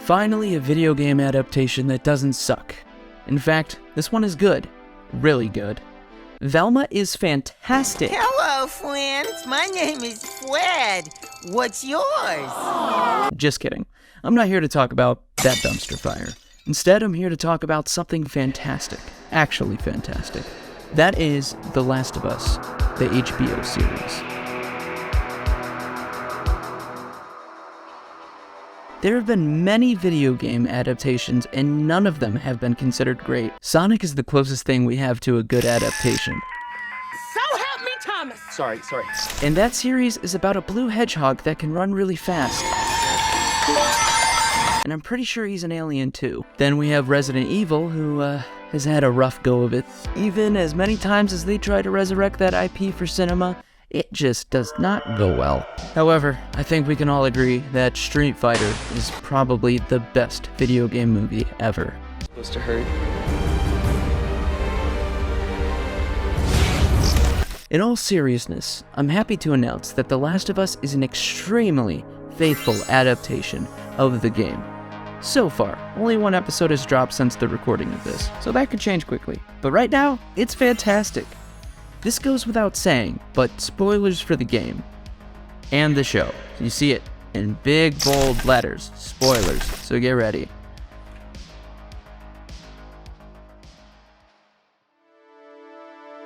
Finally, a video game adaptation that doesn't suck. In fact, this one is good. Really good. Velma is fantastic. Hello, friends. My name is Fred. What's yours? Just kidding. I'm not here to talk about that dumpster fire. Instead, I'm here to talk about something fantastic. Actually fantastic. That is The Last of Us, the HBO series. There have been many video game adaptations, and none of them have been considered great. Sonic is the closest thing we have to a good adaptation. So help me, Thomas. Sorry. And that series is about a blue hedgehog that can run really fast. And I'm pretty sure he's an alien too. Then we have Resident Evil, who has had a rough go of it. Even as many times as they try to resurrect that IP for cinema, it just does not go well. However, I think we can all agree that Street Fighter is probably the best video game movie ever. Supposed to hurt. In all seriousness, I'm happy to announce that The Last of Us is an extremely faithful adaptation of the game. So far, only one episode has dropped since the recording of this, so that could change quickly. But right now, it's fantastic. This goes without saying, but spoilers for the game and the show. You see it in big, bold letters. Spoilers, so get ready.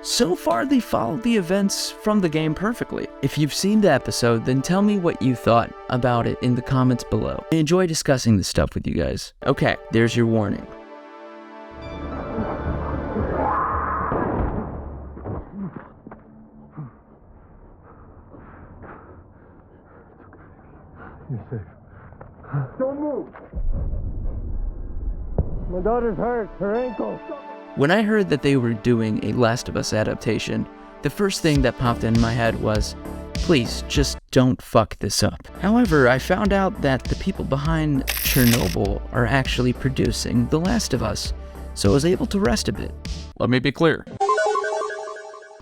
So far, they followed the events from the game perfectly. If you've seen the episode, then tell me what you thought about it in the comments below. I enjoy discussing this stuff with you guys. Okay, there's your warning. You're safe. Don't move! My daughter's hurt. Her ankle. When I heard that they were doing a Last of Us adaptation, the first thing that popped in my head was, please, just don't fuck this up. However, I found out that the people behind Chernobyl are actually producing The Last of Us, so I was able to rest a bit. Let me be clear.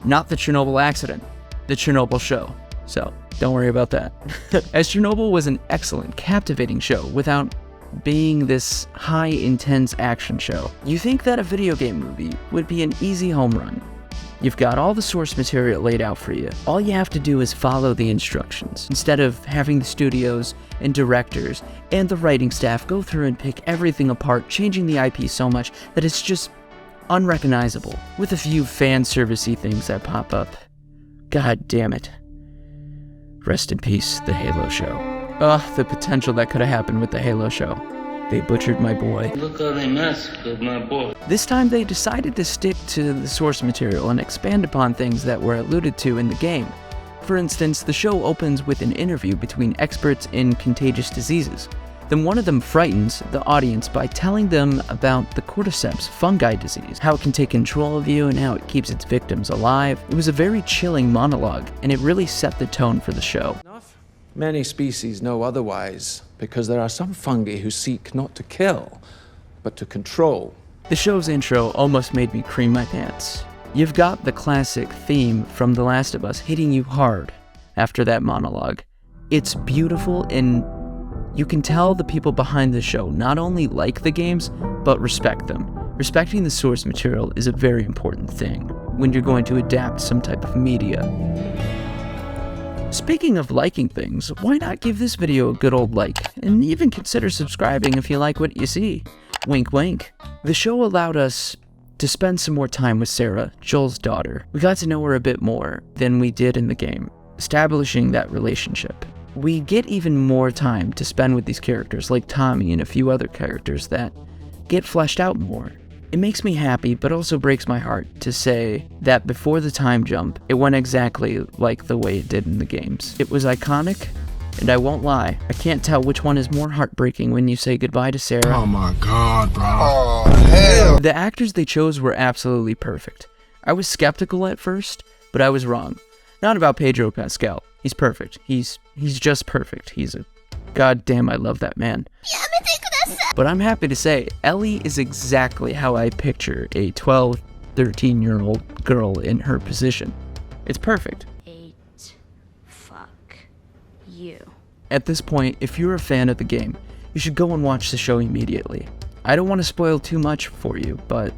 Not the Chernobyl accident, the Chernobyl show. So, don't worry about that. As Chernobyl was an excellent, captivating show without being this high, intense action show. You think that a video game movie would be an easy home run. You've got all the source material laid out for you. All you have to do is follow the instructions, instead of having the studios and directors and the writing staff go through and pick everything apart, changing the IP so much that it's just unrecognizable, with a few fan servicey things that pop up. God damn it. Rest in peace, the Halo show. Ugh, the potential that could have happened with the Halo show. They butchered my boy. Look how they massacred my boy. This time they decided to stick to the source material and expand upon things that were alluded to in the game. For instance, the show opens with an interview between experts in contagious diseases. Then one of them frightens the audience by telling them about the cordyceps fungi disease, how it can take control of you and how it keeps its victims alive. It was a very chilling monologue, and it really set the tone for the show. Many species know otherwise, because there are some fungi who seek not to kill, but to control. The show's intro almost made me cream my pants. You've got the classic theme from The Last of Us hitting you hard after that monologue. It's beautiful, and you can tell the people behind the show not only like the games, but respect them. Respecting the source material is a very important thing when you're going to adapt some type of media. Speaking of liking things, why not give this video a good old like, and even consider subscribing if you like what you see. Wink wink. The show allowed us to spend some more time with Sarah, Joel's daughter. We got to know her a bit more than we did in the game, establishing that relationship. We get even more time to spend with these characters like Tommy and a few other characters that get fleshed out more. It makes me happy, but also breaks my heart to say that before the time jump, it went exactly like the way it did in the games. It was iconic, and I won't lie, I can't tell which one is more heartbreaking when you say goodbye to Sarah. Oh my god, bro. Oh, hell. The actors they chose were absolutely perfect. I was skeptical at first, but I was wrong. Not about Pedro Pascal. He's perfect. He's just perfect. He's a goddamn, I love that man. But I'm happy to say, Ellie is exactly how I picture a 12, 13-year-old girl in her position. It's perfect. Fuck you. At this point, if you're a fan of the game, you should go and watch the show immediately. I don't want to spoil too much for you, but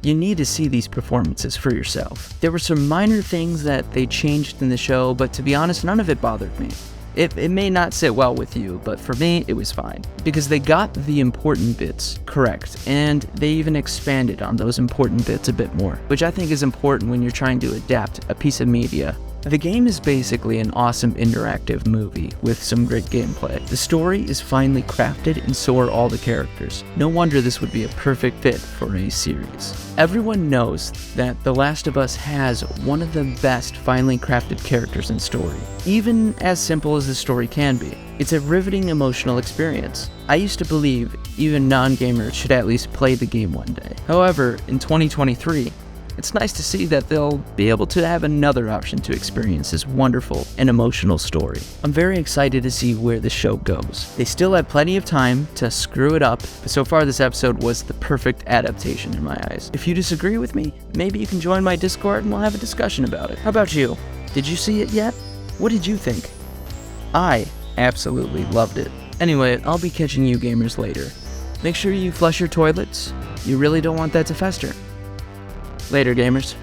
you need to see these performances for yourself. There were some minor things that they changed in the show, but to be honest, none of it bothered me. It may not sit well with you, but for me, it was fine. Because they got the important bits correct, and they even expanded on those important bits a bit more, which I think is important when you're trying to adapt a piece of media. The game is basically an awesome interactive movie with some great gameplay. The story is finely crafted and so are all the characters. No wonder this would be a perfect fit for a series. Everyone knows that The Last of Us has one of the best finely crafted characters in story, even as simple as the story can be. It's a riveting emotional experience. I used to believe even non-gamers should at least play the game one day. However, in 2023, it's nice to see that they'll be able to have another option to experience this wonderful and emotional story. I'm very excited to see where the show goes. They still have plenty of time to screw it up, but so far this episode was the perfect adaptation in my eyes. If you disagree with me, maybe you can join my Discord and we'll have a discussion about it. How about you? Did you see it yet? What did you think? I absolutely loved it. Anyway, I'll be catching you gamers later. Make sure you flush your toilets. You really don't want that to fester. Later, gamers.